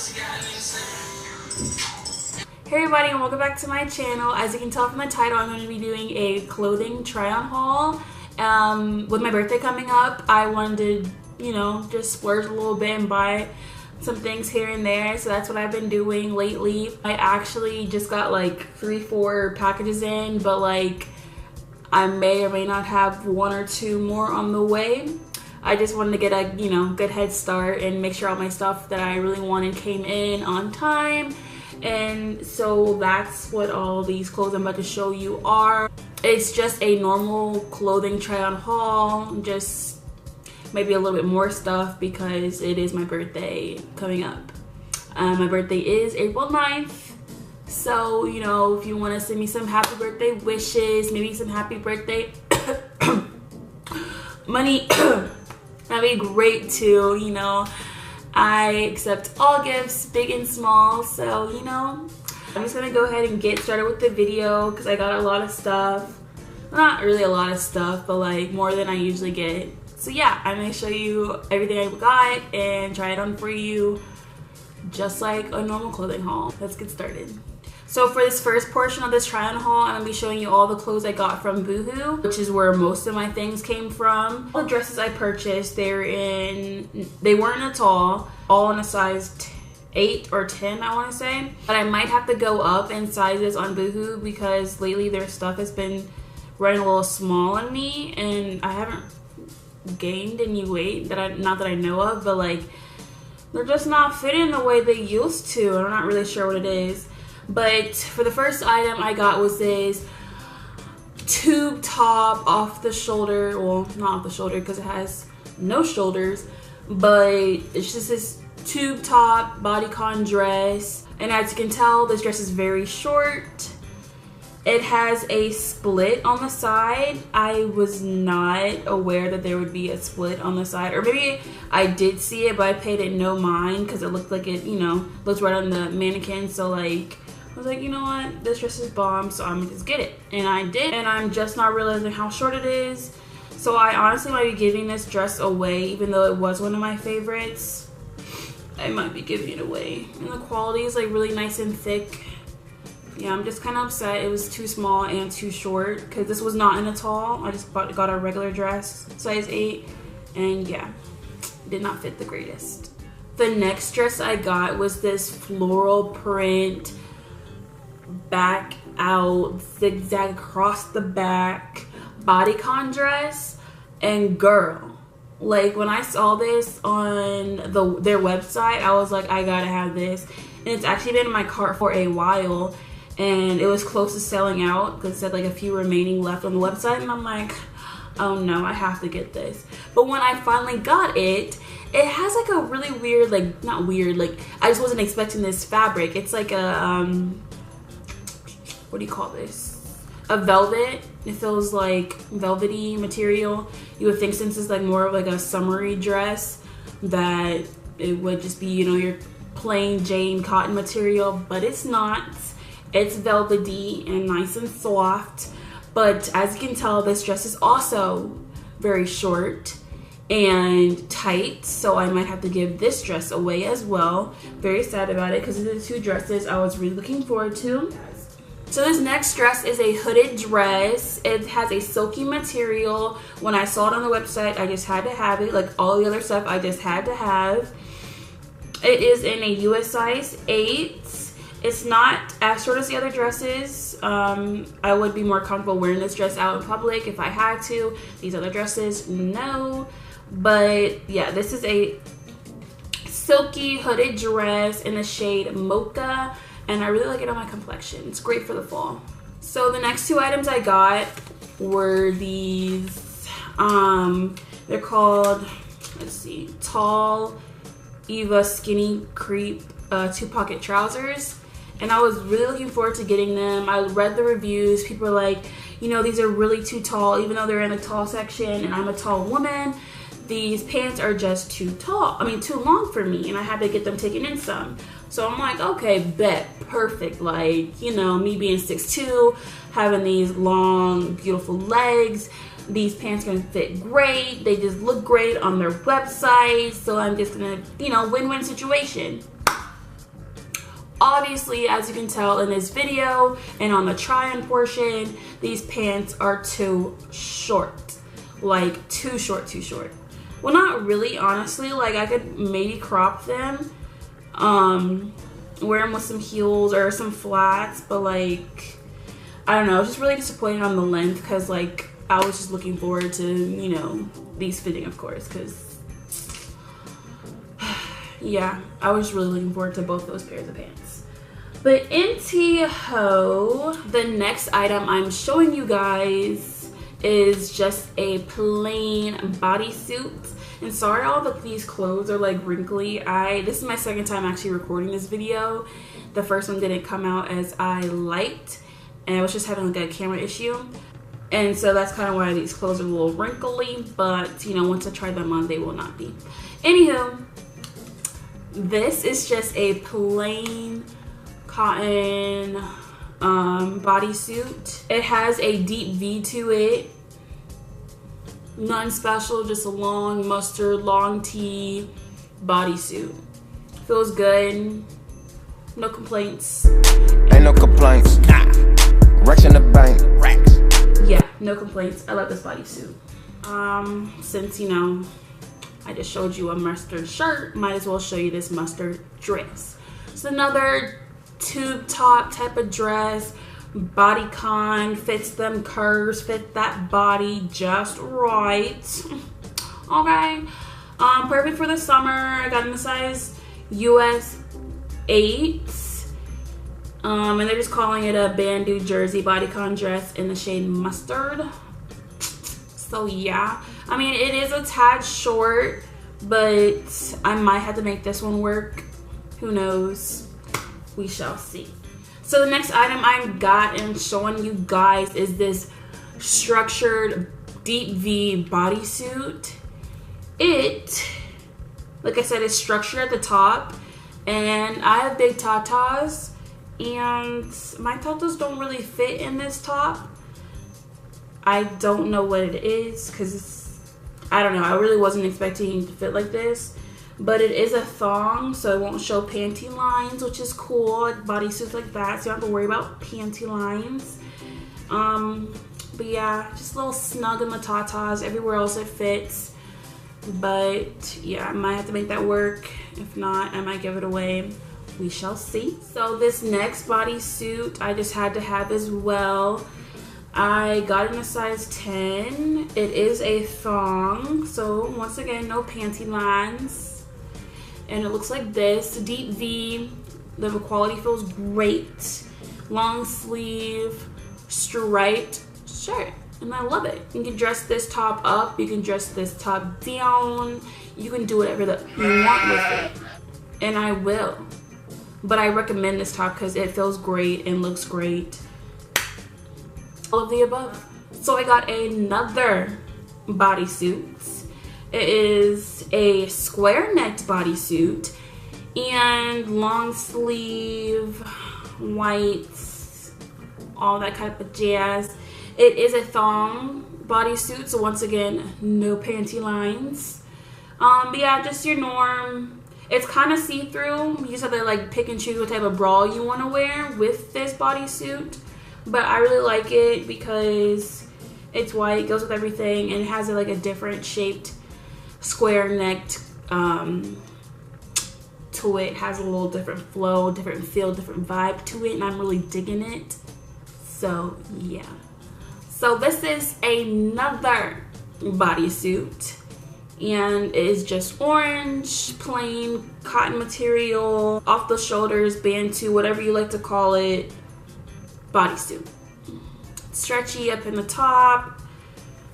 Hey everybody, and welcome back to my channel. As you can tell from the title, I'm going to be doing a clothing try-on haul. With my birthday coming up, I wanted to, just splurge a little bit and buy some things here and there. So that's what I've been doing lately. I actually just got like 3-4 packages in, but like I may or may not have 1 or 2 more on the way. I just wanted to get a good head start and make sure all my stuff that I really wanted came in on time. And so that's what all these clothes I'm about to show you are. It's just a normal clothing try-on haul, just maybe a little bit more stuff because it is my birthday coming up. My birthday is April 9th. So, if you want to send me some happy birthday wishes, maybe some happy birthday money, that'd be great too, I accept all gifts, big and small. So, I'm just gonna go ahead and get started with the video because I got a lot of stuff. Not really a lot of stuff, but like more than I usually get. So yeah, I'm gonna show you everything I got and try it on for you, just like a normal clothing haul. Let's get started. So for this first portion of this try-on haul, I'm gonna be showing you all the clothes I got from Boohoo, which is where most of my things came from. All the dresses I purchased, they weren't a tall, all in a size 8 or 10, I wanna say. But I might have to go up in sizes on Boohoo because lately their stuff has been running a little small on me, and I haven't gained any weight, not that I know of, but like they're just not fitting the way they used to. I'm not really sure what it is. But for the first item I got was this tube top off the shoulder, well, not off the shoulder because it has no shoulders, but it's just this tube top bodycon dress. And as you can tell, this dress is very short. It has a split on the side. I was not aware that there would be a split on the side, or maybe I did see it, but I paid it no mind because it looked like it, looked right on the mannequin. So like, I was like, you know what, this dress is bomb, so I'm gonna just get it. And I did, and I'm just not realizing how short it is. So I honestly might be giving this dress away, even though it was one of my favorites. I might be giving it away. And the quality is like really nice and thick. Yeah, I'm just kind of upset it was too small and too short because this was not in a tall. I just got a regular dress, size 8, and yeah, did not fit the greatest. The next dress I got was this floral print, back out, zigzag across the back bodycon dress. And girl, like when I saw this on their website, I was like, I gotta have this. And it's actually been in my cart for a while, and it was close to selling out because it said like a few remaining left on the website, and I'm like, oh no, I have to get this. But when I finally got it, it has like a really weird, like not weird, like I just wasn't expecting this fabric. It's like a what do you call this? A velvet. It feels like velvety material. You would think since it's like more of like a summery dress that it would just be, your plain Jane cotton material, but it's not. It's velvety and nice and soft. But as you can tell, this dress is also very short and tight, so I might have to give this dress away as well. Very sad about it because these are the 2 dresses I was really looking forward to. So this next dress is a hooded dress. It has a silky material. When I saw it on the website, I just had to have it. Like all the other stuff, I just had to have. It is in a US size 8. It's not as short as the other dresses. I would be more comfortable wearing this dress out in public if I had to. These other dresses, no. But yeah, this is a silky hooded dress in the shade Mocha. And I really like it on my complexion. It's great for the fall. So the next 2 items I got were these, they're called, let's see, Tall Eva Skinny Creep 2-pocket trousers. And I was really looking forward to getting them. I read the reviews. People were like, these are really too tall, even though they're in the tall section and I'm a tall woman. These pants are just too long for me, and I had to get them taken in some. So I'm like, okay, bet, perfect. Like, me being 6'2", having these long, beautiful legs, these pants gonna fit great. They just look great on their website. So I'm just gonna, win-win situation. obviously, as you can tell in this video and on the try-on portion, these pants are too short. Like, too short. Well, not really, honestly. Like, I could maybe crop them, wear them with some heels or some flats, but like, I don't know, I was just really disappointed on the length because like I was just looking forward to, you know, these fitting, of course, because yeah, I was really looking forward to both those pairs of pants. But anywho, the next item I'm showing you guys is just a plain bodysuit. And sorry all these clothes are like wrinkly. This is my second time actually recording this video. The first one didn't come out as I liked, and I was just having like a camera issue. And so that's kind of why these clothes are a little wrinkly, but you know, once I try them on, they will not be. Anywho, this is just a plain cotton bodysuit. It has a deep V to it. Nothing special, just a long mustard, long tee bodysuit. Feels good. No complaints. Ain't no complaints. Racks in the bank. Racks. Yeah, no complaints. I love this bodysuit. Since you know, I just showed you a mustard shirt, might as well show you this mustard dress. It's another tube top type of dress. Bodycon, fits them curves, fit that body just right. Okay, perfect for the summer. I got in the size US 8, and they're just calling it a bandeau jersey bodycon dress in the shade mustard. So yeah, I mean, it is a tad short, but I might have to make this one work. Who knows? We shall see. So the next item I've got and showing you guys is this structured deep V bodysuit. It, like I said, is structured at the top, and I have big tatas, and my tatas don't really fit in this top. I don't know what it is, because I don't know, I really wasn't expecting it to fit like this. But it is a thong, so it won't show panty lines, which is cool. Like bodysuits like that, so you don't have to worry about panty lines. But yeah, just a little snug in the tatas. Everywhere else it fits. But yeah, I might have to make that work. If not, I might give it away. We shall see. So this next bodysuit I just had to have as well. I got it in a size 10. It is a thong, so once again, no panty lines. And it looks like this, deep V. The quality feels great. Long sleeve, striped shirt, and I love it. You can dress this top up, you can dress this top down, you can do whatever that you want with it, and I will. But I recommend this top because it feels great and looks great. All of the above. So I got another bodysuit. It is a square necked bodysuit and long sleeve, white, all that kind of jazz. It is a thong bodysuit, so once again, no panty lines. But yeah, just your norm. It's kind of see-through. You just have to like pick and choose what type of bra you want to wear with this bodysuit. But I really like it because it's white, goes with everything, and it has like a different shaped square necked to it. Has a little different flow, different feel, different vibe to it, and I'm really digging it. So yeah, so this is another bodysuit, and it is just orange, plain cotton material, off the shoulders, bantu, whatever you like to call it, bodysuit. Stretchy up in the top.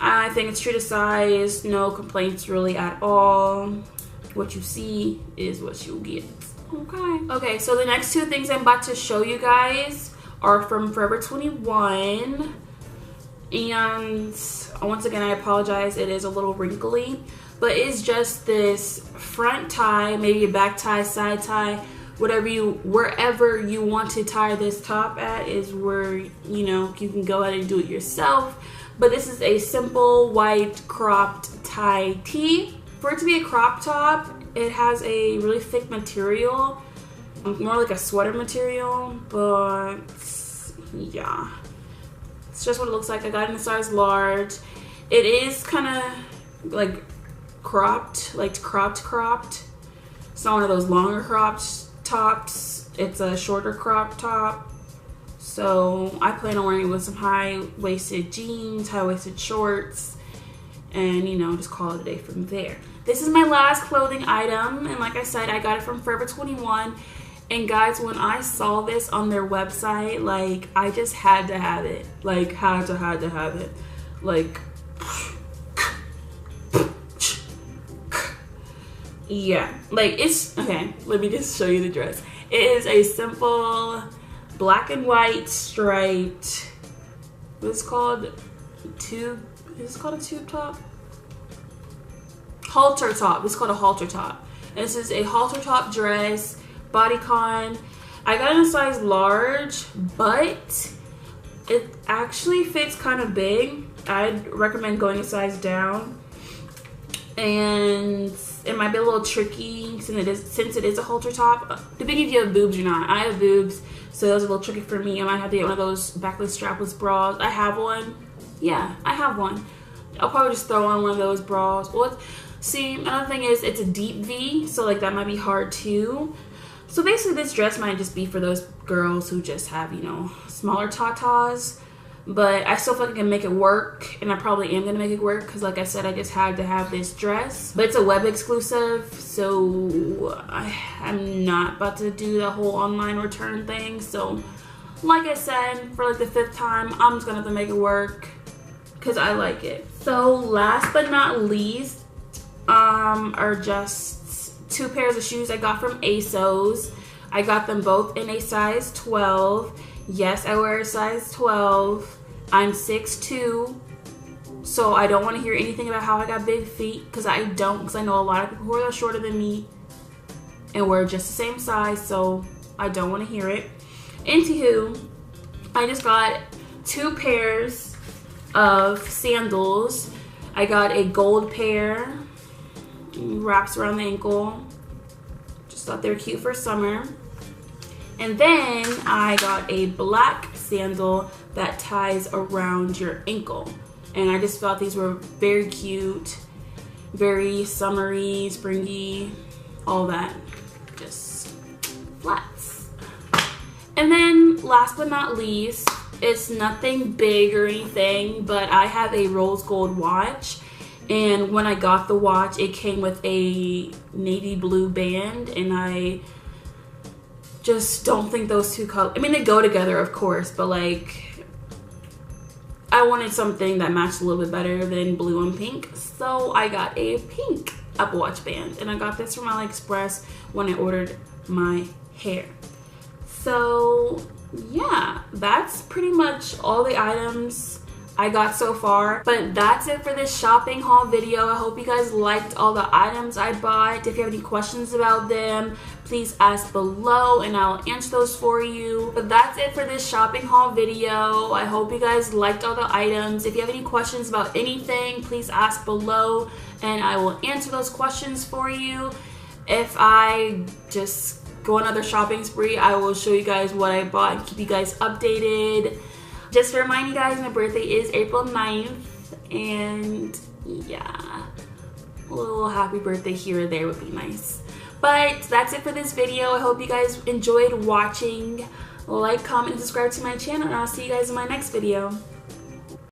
I think it's true to size, no complaints really at all. What you see is what you'll get. Okay, so the next two things I'm about to show you guys are from Forever 21. And once again, I apologize, it is a little wrinkly, but it's just this front tie, maybe a back tie, side tie, wherever you want to tie this top at is where, you know, you can go ahead and do it yourself. But this is a simple white cropped tie tee. For it to be a crop top, it has a really thick material, more like a sweater material, but yeah, it's just what it looks like. I got it in a size large. It is kind of like cropped, like cropped. It's not one of those longer cropped tops. It's a shorter crop top. So I plan on wearing it with some high-waisted jeans, high-waisted shorts, and you know, just call it a day from there. This is my last clothing item, and like I said, I got it from Forever 21. And guys, when I saw this on their website, like, I just had to have it. Like, had to have it. Like, yeah. Like, it's, okay, let me just show you the dress. It is a simple black and white striped, what's called tube, is it called a tube top? Halter top. It's called a halter top. And this is a halter top dress, bodycon. I got in a size large, but it actually fits kind of big. I'd recommend going a size down. And it might be a little tricky since it is a halter top. Depending if you have boobs or not. I have boobs, so it was a little tricky for me. I might have to get one of those backless strapless bras. I have one. Yeah, I have one. I'll probably just throw on one of those bras. Well, see, another thing is it's a deep V, so like that might be hard too. So basically this dress might just be for those girls who just have, you know, smaller tatas. But I still feel like I can make it work, and I probably am gonna make it work because like I said, I just had to have this dress. But it's a web exclusive, so I'm not about to do the whole online return thing. So like I said, for like the 5th time, I'm just gonna have to make it work because I like it. So last but not least, are just 2 pairs of shoes I got from Asos. I got them both in a size 12. Yes, I wear a size 12. I'm 6'2", so I don't want to hear anything about how I got big feet, because I don't, because I know a lot of people who are shorter than me and wear just the same size, so I don't want to hear it. Anywho, I just got 2 pairs of sandals. I got a gold pair, wraps around the ankle. Just thought they were cute for summer. And then I got a black sandal that ties around your ankle. And I just thought these were very cute, very summery, springy, all that. Just flats. And then last but not least, it's nothing big or anything, but I have a rose gold watch. And when I got the watch, it came with a navy blue band, and I just don't think those two colors, I mean, they go together, of course, but like, I wanted something that matched a little bit better than blue and pink, so I got a pink Apple Watch band, and I got this from AliExpress when I ordered my hair. So yeah, that's pretty much all the items I got so far. But that's it for this shopping haul video. I hope you guys liked all the items I bought. If you have any questions about them, please ask below and I'll answer those for you. But that's it for this shopping haul video. I hope you guys liked all the items. If you have any questions about anything, please ask below and I will answer those questions for you. If I just go on another shopping spree, I will show you guys what I bought and keep you guys updated. Just to remind you guys, my birthday is April 9th, and yeah, a little happy birthday here or there would be nice. But that's it for this video. I hope you guys enjoyed watching. Like, comment, and subscribe to my channel, and I'll see you guys in my next video.